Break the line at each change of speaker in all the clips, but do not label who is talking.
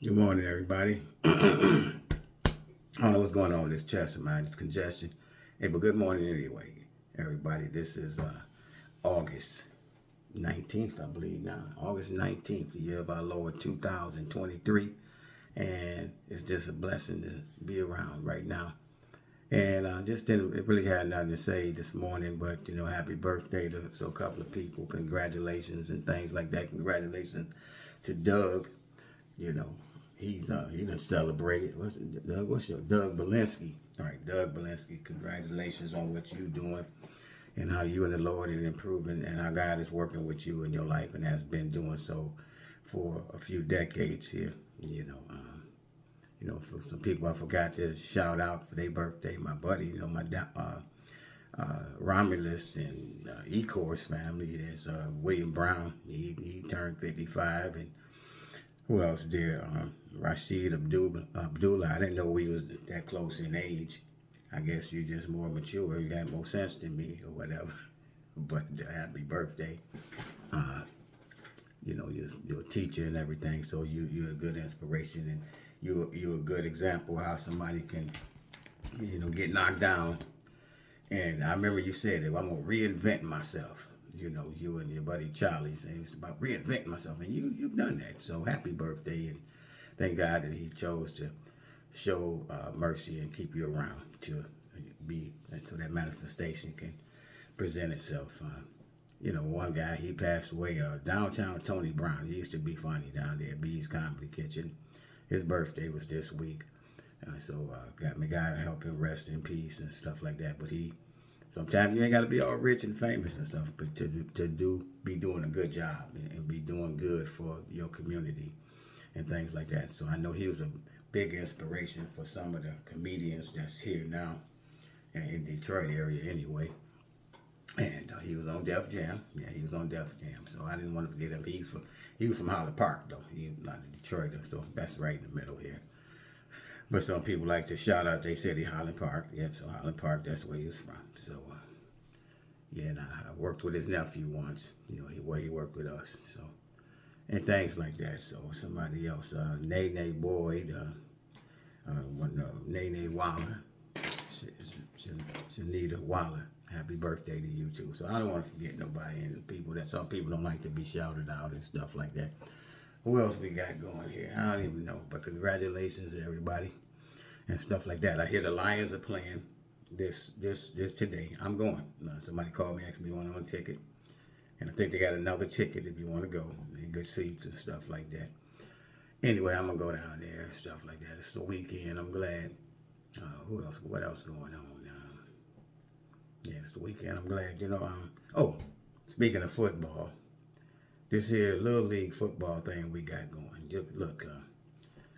Good morning, everybody. I don't know what's going on with this chest of mine, this congestion. Hey, but good morning anyway, everybody. This is August 19th, I believe now. August 19th, the year of our Lord 2023. And it's just a blessing to be around right now. And I just didn't really had nothing to say this morning, but, happy birthday to a couple of people. Congratulations and things like that. Congratulations to Doug. You know, he done celebrated. What's your Doug Belinsky? All right, Doug Belinsky. Congratulations on what you're doing and how you and the Lord are improving, and how God is working with you in your life and has been doing so for a few decades here. For some people I forgot to shout out for their birthday. My buddy, my Romulus and Ecorse family. There's William Brown. He turned 55, and who else there? Rashid Abdullah. I didn't know we was that close in age. I guess you're just more mature. You got more sense than me or whatever. But happy birthday. You're a teacher and everything, so you're a good inspiration, and you're a good example of how somebody can, get knocked down. And I remember you said that I'm gonna reinvent myself. You and your buddy Charlie saying it's about reinventing myself, and you've done that. So happy birthday, and thank God that He chose to show mercy and keep you around to be, and so that manifestation can present itself. One guy, he passed away. Downtown Tony Brown. He used to be funny down there at B's Comedy Kitchen. His birthday was this week, so God help him rest in peace and stuff like that. But sometimes you ain't got to be all rich and famous and stuff, but to be doing a good job and be doing good for your community and things like that. So I know he was a big inspiration for some of the comedians that's here now in Detroit area anyway. And he was on Def Jam. Yeah, he was on Def Jam. So I didn't want to forget him. He was from Highland Park though. He's not a Detroiter, so that's right in the middle here. But some people like to shout out, they said he Highland Park. Yeah, so Highland Park, that's where he was from. So, and I worked with his nephew once, where he worked with us. So, and things like that. So somebody else, Nene Boyd, Nene Waller, Shanita Waller. Happy birthday to you too. So I don't want to forget nobody, and some people don't like to be shouted out and stuff like that. Who else we got going here? I don't even know, but congratulations to everybody and stuff like that. I hear the Lions are playing this today. I'm going. Somebody called me, asked me one on a ticket, and I think they got another ticket if you want to go. They good seats and stuff like that. Anyway, I'm gonna go down there and stuff like that. It's the weekend. I'm glad. Who else? What else going on? Yeah, it's the weekend. I'm glad. Speaking of football. This here Little League football thing we got going. Look,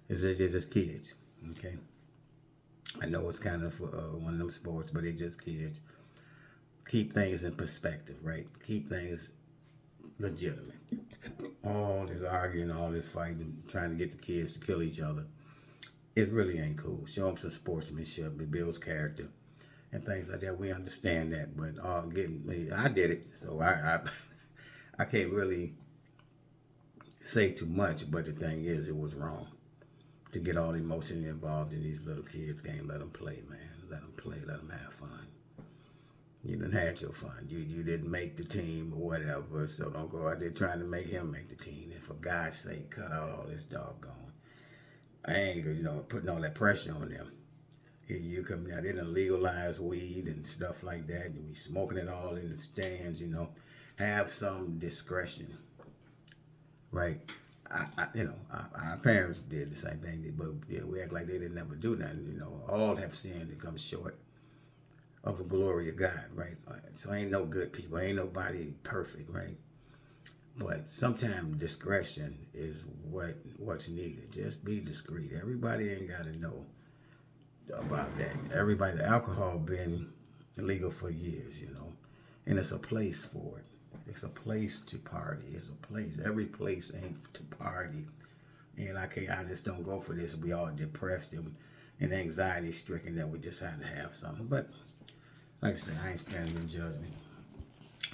it's just kids, okay? I know it's kind of one of them sports, but it's just kids. Keep things in perspective, right? Keep things legitimate. All this arguing, all this fighting, trying to get the kids to kill each other, it really ain't cool. Show them some sportsmanship. It builds character and things like that. We understand that, but I did it, so I can't really say too much, but the thing is, it was wrong to get all emotionally involved in these little kids' game. Let them play, man. Let them play. Let them have fun. You done had your fun. You didn't make the team or whatever, so don't go out there trying to make him make the team. And for God's sake, cut out all this doggone anger, putting all that pressure on them. Here you come out, they done legalize weed and stuff like that, and we smoking it all in the stands, Have some discretion. Right, our parents did the same thing, but we act like they didn't ever do nothing. All have sinned and come short of the glory of God, right? So ain't no good people, ain't nobody perfect, right? But sometimes discretion is what's needed. Just be discreet. Everybody ain't got to know about that. The alcohol been illegal for years, and it's a place for it. It's a place to party. It's a place. Every place ain't to party. And I just don't go for this. We all depressed and anxiety stricken that we just had to have something. But like I said, I ain't standing in judgment.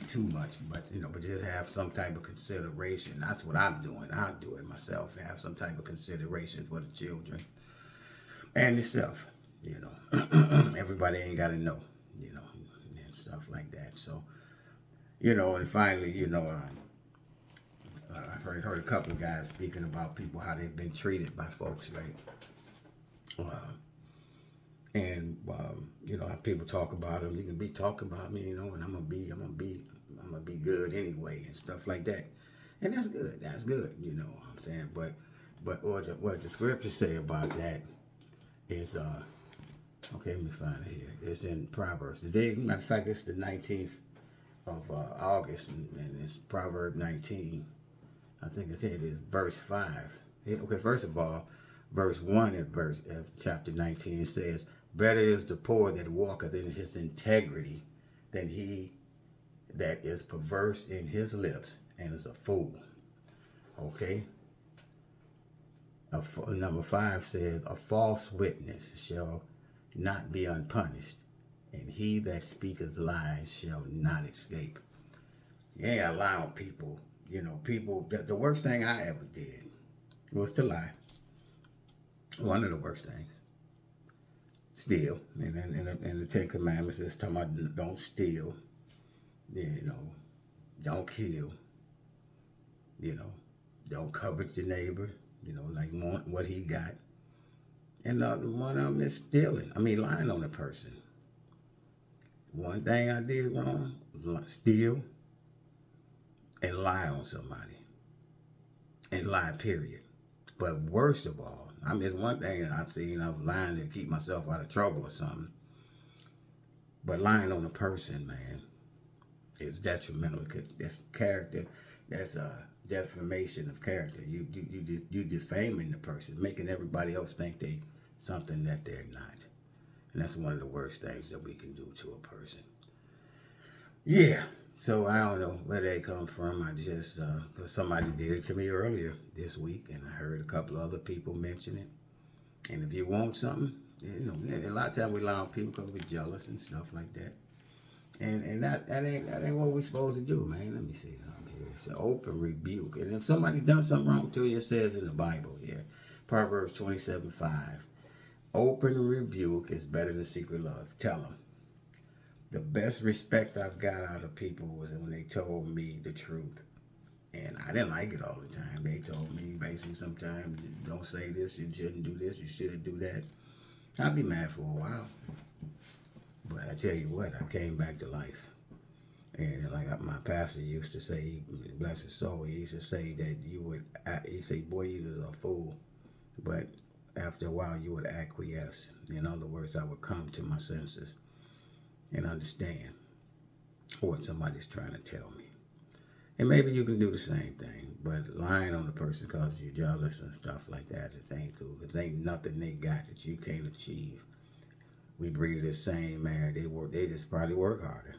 too much, but but just have some type of consideration. That's what I'm doing. I do it myself. Have some type of consideration for the children and yourself. Everybody ain't got to know, and stuff like that. So, and finally, I've heard a couple of guys speaking about people how they've been treated by folks, right? How people talk about them. You can be talking about me, and I'm gonna be good anyway, and stuff like that. And that's good. That's good. You know what I'm saying? But what the scriptures say about that is okay. Let me find it here. It's in Proverbs. Matter of fact, it's the 19th of August, and it's Proverb 19. I think it is verse 5. Okay, first of all, verse 1 of chapter 19 says, "Better is the poor that walketh in his integrity than he that is perverse in his lips and is a fool." Okay? Number 5 says, "A false witness shall not be unpunished, and he that speaketh lies shall not escape." You ain't gotta lie on people. The worst thing I ever did was to lie. One of the worst things. Steal. And the Ten Commandments is talking about don't steal. Don't kill. Don't covet your neighbor. Like want what he got. And one of them is stealing. Lying on a person. One thing I did wrong was steal and lie on somebody. And lie, period. But worst of all, it's one thing I've seen, I'm lying to keep myself out of trouble or something. But lying on a person, man, is detrimental. That's character. That's a defamation of character. You defaming the person, making everybody else think they something that they're not. And that's one of the worst things that we can do to a person. Yeah. So I don't know where they come from. I just, because somebody did it to me earlier this week, and I heard a couple of other people mention it. And if you want something, a lot of times we lie on people because we're jealous and stuff like that. And that ain't what we're supposed to do, man. Let me see something here. It's an open rebuke. And if somebody done something wrong to you, it says in the Bible here, Proverbs 27:5. Open rebuke is better than secret love. Tell them. The best respect I've got out of people was when they told me the truth. And I didn't like it all the time. They told me basically sometimes, don't say this, you shouldn't do this, you shouldn't do that. I'd be mad for a while. But I tell you what, I came back to life. And like my pastor used to say, bless his soul, he used to say that he say, boy, you was a fool. But after a while, you would acquiesce. In other words, I would come to my senses and understand what somebody's trying to tell me. And maybe you can do the same thing, but lying on the person because you're jealous and stuff like that, it ain't cool. Because ain't nothing they got that you can't achieve. We breathe the same air. They just probably work harder.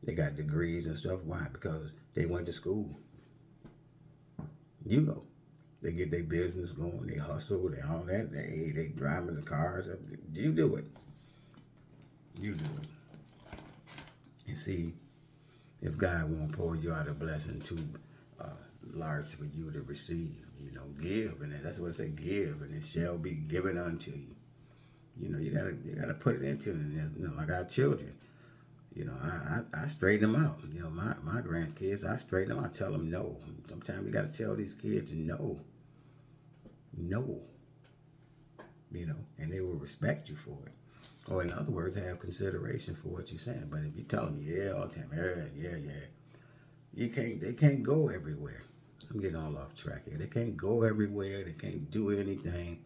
They got degrees and stuff. Why? Because they went to school. You go. They get their business going. They hustle. They all that. They driving the cars. You do it. You do it. And see, if God won't pour you out a blessing too large for you to receive, give, and that's what it say, give, and it shall be given unto you. You gotta put it into it. Like our children. I straighten them out. My grandkids, I straighten them out. I tell them no. Sometimes you gotta tell these kids no. No. And they will respect you for it. Or in other words, have consideration for what you're saying. But if you tell them yeah all the time, yeah, they can't go everywhere. I'm getting all off track here. They can't go everywhere. They can't do anything.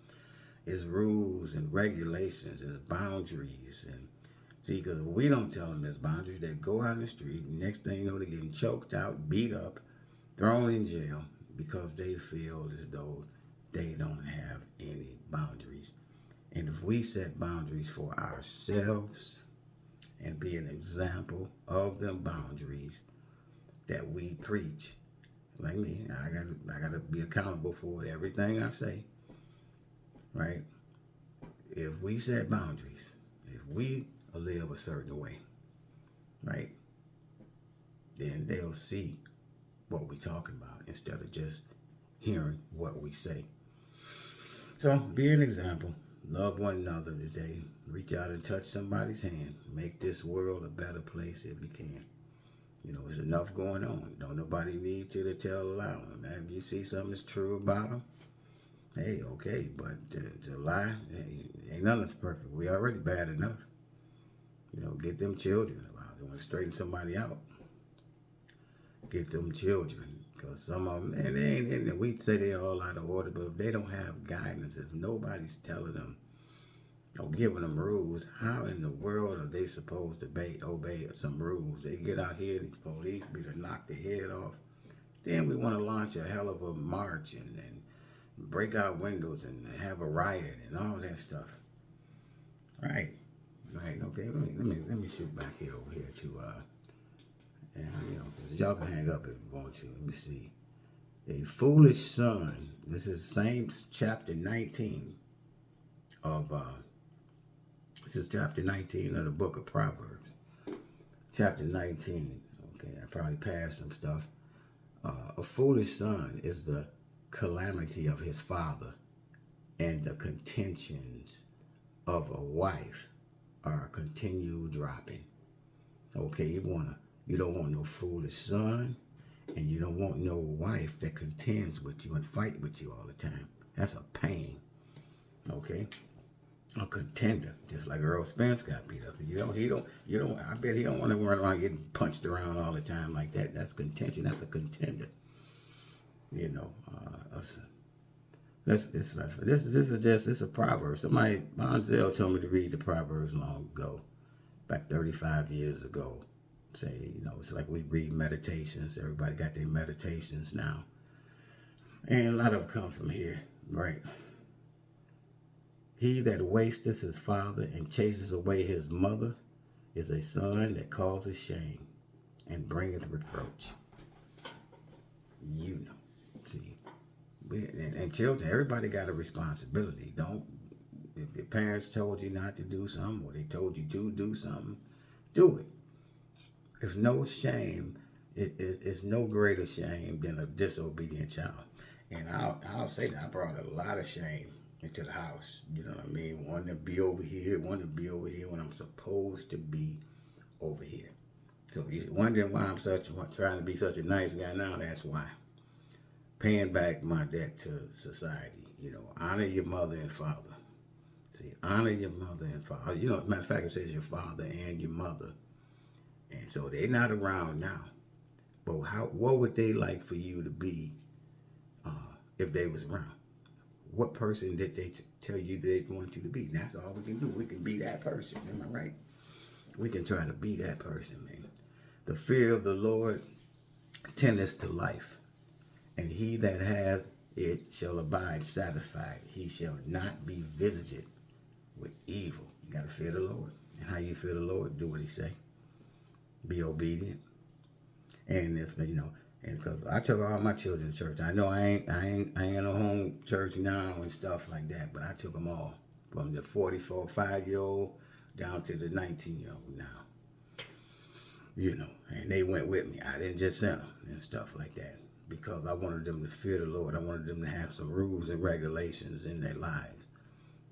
It's rules and regulations. It's boundaries. And see, because we don't tell them there's boundaries, they go out in the street. And next thing you know, they're getting choked out, beat up, thrown in jail because they feel as though they don't have any boundaries. And if we set boundaries for ourselves and be an example of them boundaries that we preach, like me, I gotta be accountable for everything I say, right? If we set boundaries, if we live a certain way, right? then they'll see what we're talking about instead of just hearing what we say. So be an example. Love one another today. Reach out and touch somebody's hand. Make this world a better place if you can. You know, there's enough going on. Don't nobody need you to tell a lie. Man, if you see something that's true about them, hey, okay. But to lie, ain't nothing's perfect. We already bad enough. You know, get them children. You want to straighten somebody out. Get them children. Because some of them, and they ain't, and we say they're all out of order, but if they don't have guidance, if nobody's telling them or giving them rules, how in the world are they supposed to obey some rules? They get out here and these police be to knock their head off. Then we want to launch a hell of a march and break out windows and have a riot and all that stuff. Right. Okay. Let me shoot back here over here to and you know, 'cause y'all can hang up if you want to. Let me see. A foolish son. This is same chapter 19 of this is chapter 19 of the book of Proverbs. Chapter 19. Okay, I probably passed some stuff. A foolish son is the calamity of his father, and the contentions of a wife are a continual dropping. Okay, you don't want no foolish son, and you don't want no wife that contends with you and fight with you all the time. That's a pain. Okay, a contender, just like Earl Spence got beat up. I bet he don't want to run around getting punched around all the time like that. That's contention. That's a contender. You know, this is a proverb. Somebody, Bonzel told me to read the Proverbs long ago, back 35 years ago. Say, you know, it's like we read meditations. Everybody got their meditations now. And a lot of them come from here, right? He that wasteth his father and chases away his mother is a son that causes shame and bringeth reproach. You know, see. And children, everybody got a responsibility. If your parents told you not to do something or they told you to do something, do it. There's no shame. It's no greater shame than a disobedient child. And I'll say that I brought a lot of shame into the house. You know what I mean? Wanting to be over here, wanting to be over here when I'm supposed to be over here. So you're wondering why I'm trying to be such a nice guy now, that's why. Paying back my debt to society. You know, honor your mother and father. See, honor your mother and father. You know, matter of fact, it says your father and your mother. And so they're not around now. But what would they like for you to be if they was around? What person did they tell you they want you to be? And that's all we can do. We can be that person. Am I right? We can try to be that person, man. The fear of the Lord tendeth to life. And he that hath it shall abide satisfied. He shall not be visited with evil. You got to fear the Lord. And how you fear the Lord? Do what he say. Be obedient. And if, you know, and because I took all my children to church. I know I ain't in no home church now and stuff like that, but I took them all. From the 5-year-old down to the 19-year-old now. You know, and they went with me. I didn't just send them and stuff like that. Because I wanted them to fear the Lord. I wanted them to have some rules and regulations in their lives.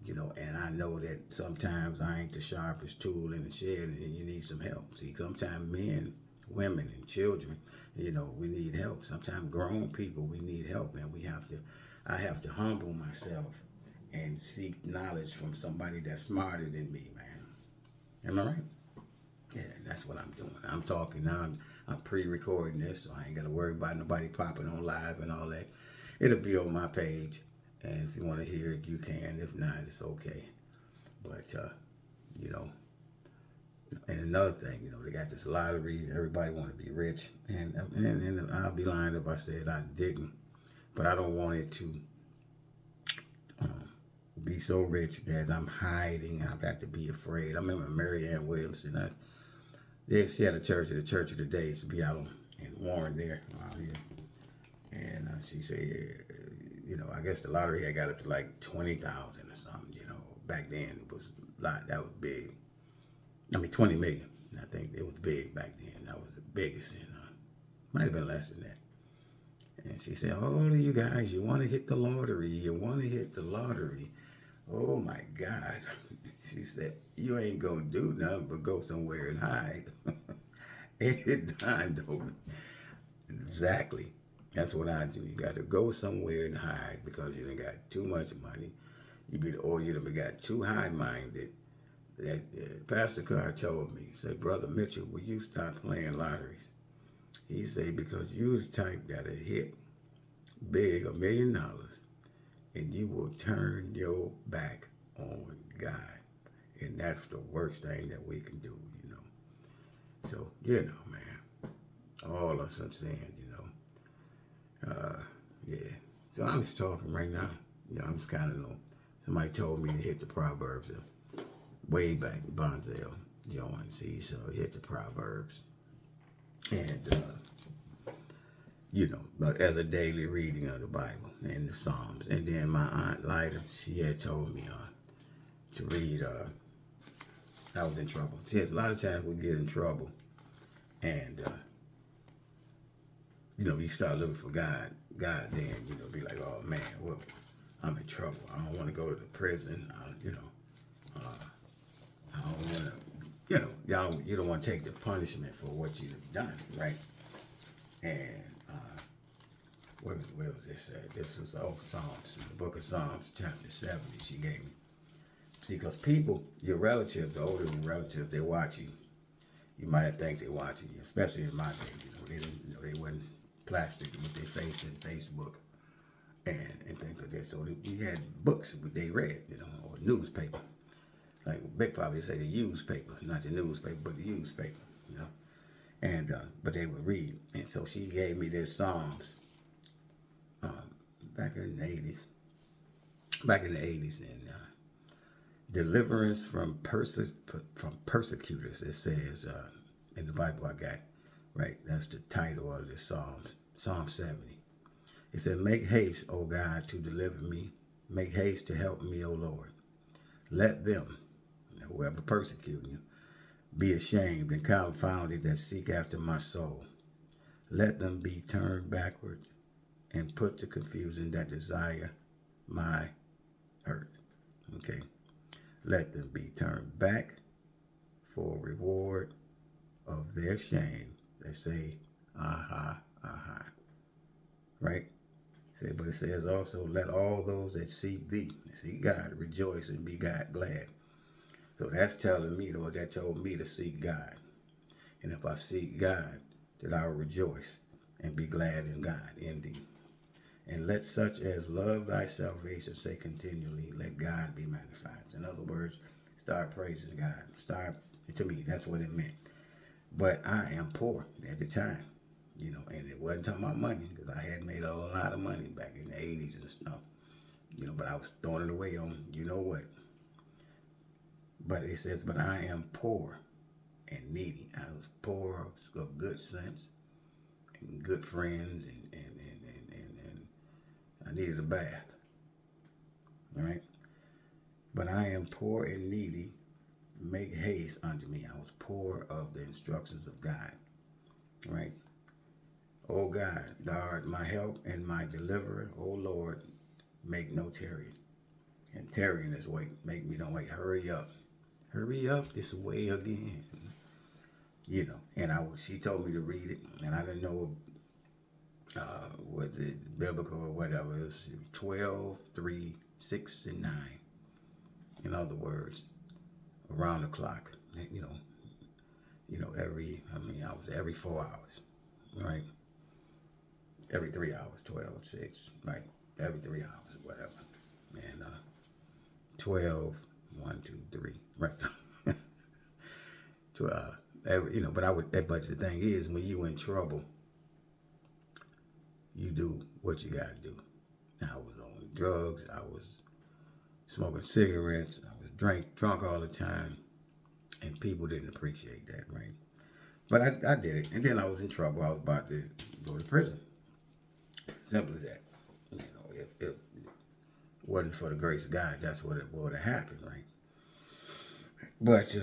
You know, and I know that sometimes I ain't the sharpest tool in the shed and you need some help. See, sometimes men, women, and children, you know, we need help. Sometimes grown people, we need help. And I have to humble myself and seek knowledge from somebody that's smarter than me, man. Am I right? Yeah, that's what I'm doing. I'm talking now. I'm pre-recording this, so I ain't got to worry about nobody popping on live and all that. It'll be on my page, and if you want to hear it, you can. If not, it's okay. But, you know, and another thing, you know, they got this lottery. Everybody want to be rich, and I'll be lying if I said I didn't. But I don't want it to be so rich that I'm hiding. I've got to be afraid. I remember Mary Ann Williamson. She had a church at the Church of the Day. She used to be out in Warren there. And she said, you know, I guess the lottery had got up to like 20,000 or something, you know. Back then, it was a lot. That was big. I mean, 20 million. I think it was big back then. That was the biggest. Might have been less than that. And she said, all of you guys, you want to hit the lottery. You want to hit the lottery. Oh, my God. She said, you ain't going to do nothing but go somewhere and hide. And it dawned on me. Exactly. That's what I do. You got to go somewhere and hide because you done got too much money. Or you done got too high-minded. That Pastor Carr told me, he said, Brother Mitchell, will you stop playing lotteries? He said, because you're the type that'll hit big $1 million and you will turn your back on God. And that's the worst thing that we can do, you know. So, you know, man, all of us are saying, you know, yeah. So I'm just talking right now. You know, I'm just kind of, you know, somebody told me to hit the Proverbs way back in Bonzel Jones. See, so hit the Proverbs. And, you know, but as a daily reading of the Bible and the Psalms. And then my aunt Lyda, she had told me to read, I was in trouble. See, a lot of times we get in trouble and, you know, you start looking for God then, you know, be like, oh man, well, I'm in trouble. I don't want to go to the prison. You know, I don't want to, you know, you don't want to take the punishment for what you've done, right? And where was this at? This was Psalms, the book of Psalms, chapter 70. She gave me. See, because people, your relatives, the older relatives, they watch you. You might have think they're watching you, especially in my day. You know, they didn't, you know, they wasn't plastic with their face in Facebook and things like that. So we had books they read, you know, or newspaper. Like Big probably say the newspaper, not the newspaper, but the newspaper, you know. And but they would read, and so she gave me this Psalms back in the 80s, and deliverance from persecutors. It says in the Bible I got, right? That's the title of the Psalms, Psalm 70. It said, "Make haste, O God, to deliver me. Make haste to help me, O Lord. Let them, whoever persecute you, be ashamed and confounded that seek after my soul. Let them be turned backward and put to confusion that desire my hurt." Okay. Let them be turned back for reward of their shame. They say, aha, aha. Right? But it says also, let all those that seek thee, seek God, rejoice and be glad. So that's telling me, or that told me to seek God. And if I seek God, that I will rejoice and be glad in God, in thee. And let such as love thy salvation say continually, let God be magnified. In other words, start praising God. To me, that's what it meant. But I am poor at the time, you know, and it wasn't talking about money because I had made a lot of money back in the 80s and stuff, you know, but I was throwing it away on you know what. But it says, but I am poor and needy. I was poor of good sense and good friends and I needed a bath. All right? But I am poor and needy. Make haste unto me. I was poor of the instructions of God. All right? O God, thou art my help and my deliverer. O Lord, make no tarrying. And tarrying is wait. Make me don't wait. Hurry up. Hurry up this way again. You know, and she told me to read it, and I didn't know was it biblical or whatever. It was 12, 3, 6, and 9. In other words, around the clock. You know, I was every 4 hours, right? Every 3 hours, 12, 6, right? Every 3 hours, whatever. And 12, 1, 2, 3, right? But the thing is, when you in trouble, you do what you gotta do. I was on drugs, I was smoking cigarettes, I was drunk all the time, and people didn't appreciate that, right? But I did it, and then I was in trouble. I was about to go to prison. Simple as that. You know, if it wasn't for the grace of God, that's what would have happened, right? But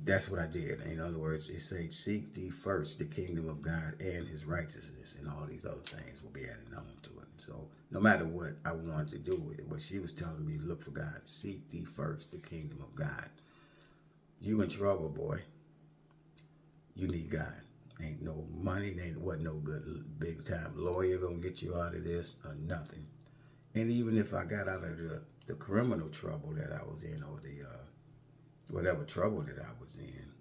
that's what I did. In other words, it says, seek thee first the kingdom of God and his righteousness, and all these other things will be added on to it. So no matter what I wanted to do with it, but she was telling me, look for God, seek thee first the kingdom of God. You in trouble, boy. You need God. Ain't no money, wasn't no good big time lawyer gonna get you out of this or nothing. And even if I got out of the criminal trouble that I was in, or the whatever trouble that I was in,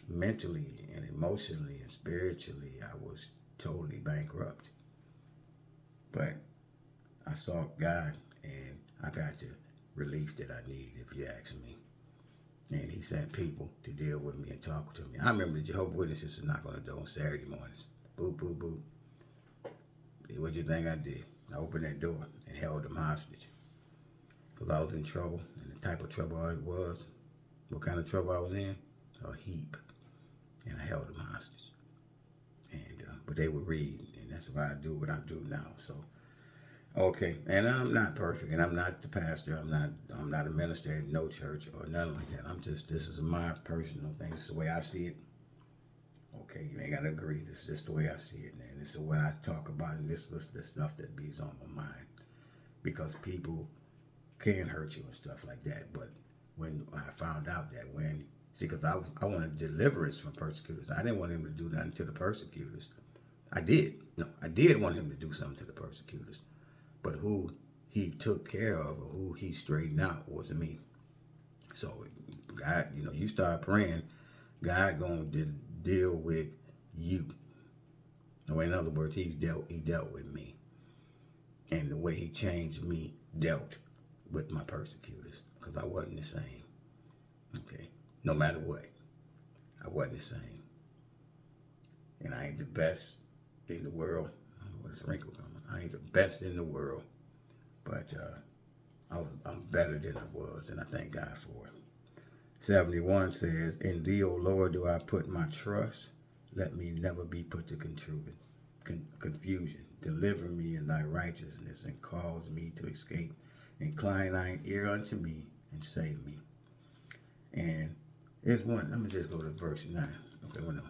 mentally and emotionally and spiritually, I was totally bankrupt. But I sought God, and I got the relief that I need, if you ask me. And he sent people to deal with me and talk to me. I remember the Jehovah's Witnesses to knock on the door on Saturday mornings. Boop, boop, boop. What do you think I did? I opened that door and held them hostage. Because I was in trouble, and the type of trouble I was, what kind of trouble I was in? A heap. And I held them hostage. And but they would read, and that's why I do what I do now. So, okay, and I'm not perfect, and I'm not the pastor. I'm not a minister at no church or nothing like that. This is my personal thing. This is the way I see it. Okay, you ain't got to agree. This is just the way I see it, and this is what I talk about, and this was the stuff that be's on my mind. Because people can hurt you and stuff like that, but when I found out that because I wanted deliverance from persecutors. I didn't want him to do nothing to the persecutors. I did want him to do something to the persecutors. But who he took care of or who he straightened out was me. So God, you start praying, God gonna deal with you. Or in other words, he dealt with me. And the way he changed me dealt with my persecutors. Because I wasn't the same. Okay. No matter what. I wasn't the same. And I ain't the best in the world. What is wrinkle coming? I ain't the best in the world. But I'm better than I was, and I thank God for it. 71 says, in thee, O Lord, do I put my trust. Let me never be put to confusion. Deliver me in thy righteousness and cause me to escape. Incline thine ear unto me and save me. And there's one. Let me just go to verse 9. Okay, well, no.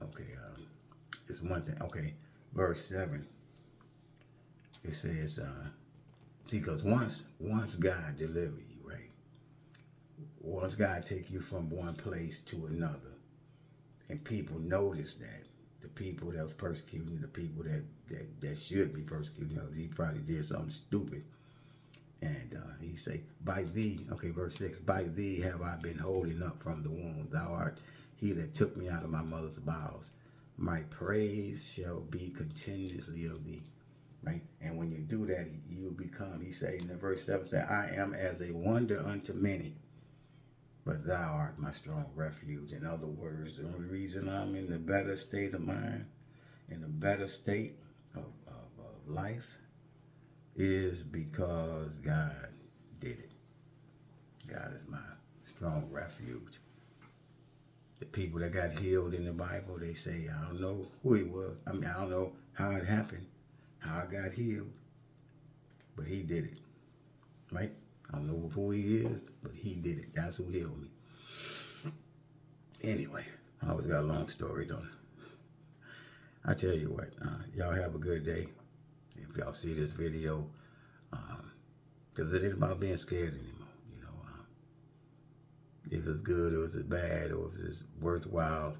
Okay, it's one thing. Okay, verse 7. It says, see, because once God deliver you, right? Once God take you from one place to another, and people notice that, the people that was persecuting, the people that should be persecuting, he probably did something stupid. And he say, by thee, okay, verse 6, by thee have I been holding up from the womb. Thou art he that took me out of my mother's bowels. My praise shall be continuously of thee. Right? And when you do that, you become, he say in verse 7, say, I am as a wonder unto many, but thou art my strong refuge. In other words, the only reason I'm in the better state of mind, in a better state of life, is because God did it. God is my strong refuge. The people that got healed in the Bible, they say, I don't know who he was. I don't know how it happened, how I got healed, but he did it, right? I don't know who he is, but he did it. That's who healed me. Anyway, I always got a long story, don't I? I tell you what, y'all have a good day. If y'all see this video, because it ain't about being scared anymore. If it's good or is it bad or if it's worthwhile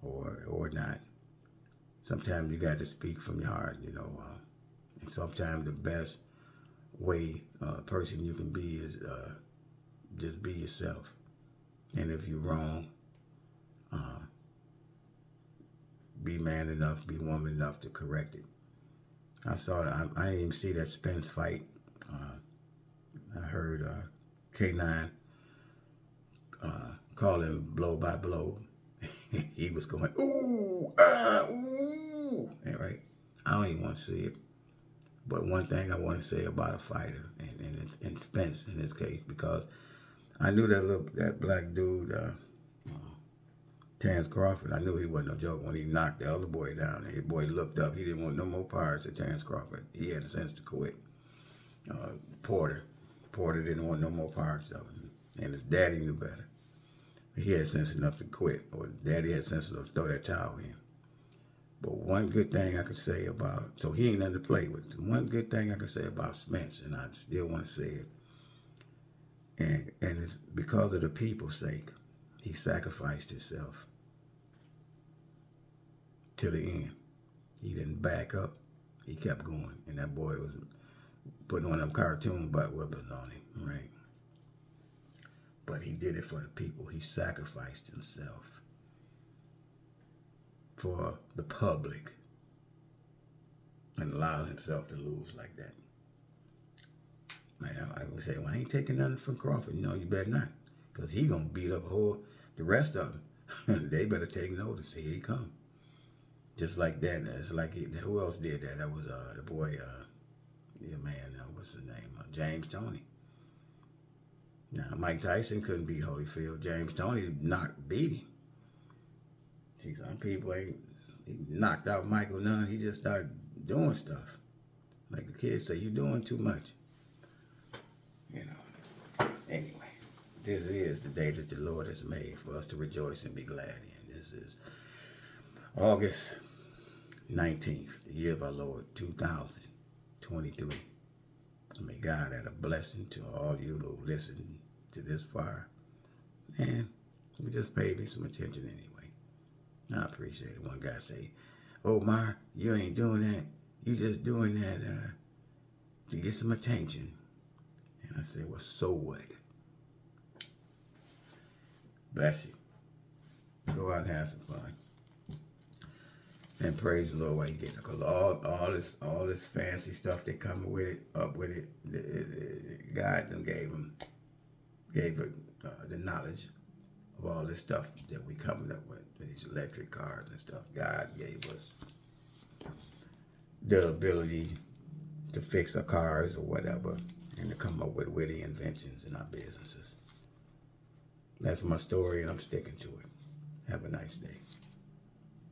or not. Sometimes you got to speak from your heart, and sometimes the best way person you can be is just be yourself. And if you're wrong, be man enough, be woman enough to correct it. I didn't even see that Spence fight. I heard K9 call him blow by blow. He was going, ooh, ooh. And right, I don't even want to see it. But one thing I want to say about a fighter, and Spence in this case, because I knew that black dude, Terrence Crawford, I knew he wasn't no joke when he knocked the other boy down. And the boy looked up. He didn't want no more parts of Terrence Crawford. He had the sense to quit. Porter didn't want no more parts of him. and his daddy knew better. He had sense enough to quit, or daddy had sense enough to throw that towel in. But one good thing I could say about, so he ain't nothing to play with. One good thing I could say about Spence, and I still want to say it, and it's because of the people's sake, he sacrificed himself to the end. He didn't back up. He kept going, and that boy was putting one of them cartoon butt whippers on him, right? But he did it for the people. He sacrificed himself for the public and allowed himself to lose like that. Man, I would say, well, I ain't taking nothing from Crawford. No, you better not, because he gonna beat up the rest of them. They better take notice. Here he come. Just like that. It's like who else did that? That was the boy, what's his name? James Toney. Now, Mike Tyson couldn't beat Holyfield. James Toney beat him. See, some people he knocked out Michael Nunn. He just started doing stuff. Like the kids say, you doing too much. Anyway, this is the day that the Lord has made for us to rejoice and be glad in. This is August 19th, the year of our Lord, 2023. May God add a blessing to all you who listen to this far. And you just paid me some attention anyway. I appreciate it. One guy say, "Oh, Mar, you ain't doing that. You just doing that to get some attention." And I say, well, so what? Bless you. Go out and have some fun. And praise the Lord while you get it. Because all this fancy stuff that come with it, God done gave it the knowledge of all this stuff that we coming up with these electric cars and stuff. God gave us the ability to fix our cars or whatever, and to come up with witty inventions in our businesses. That's my story, and I'm sticking to it. Have a nice day.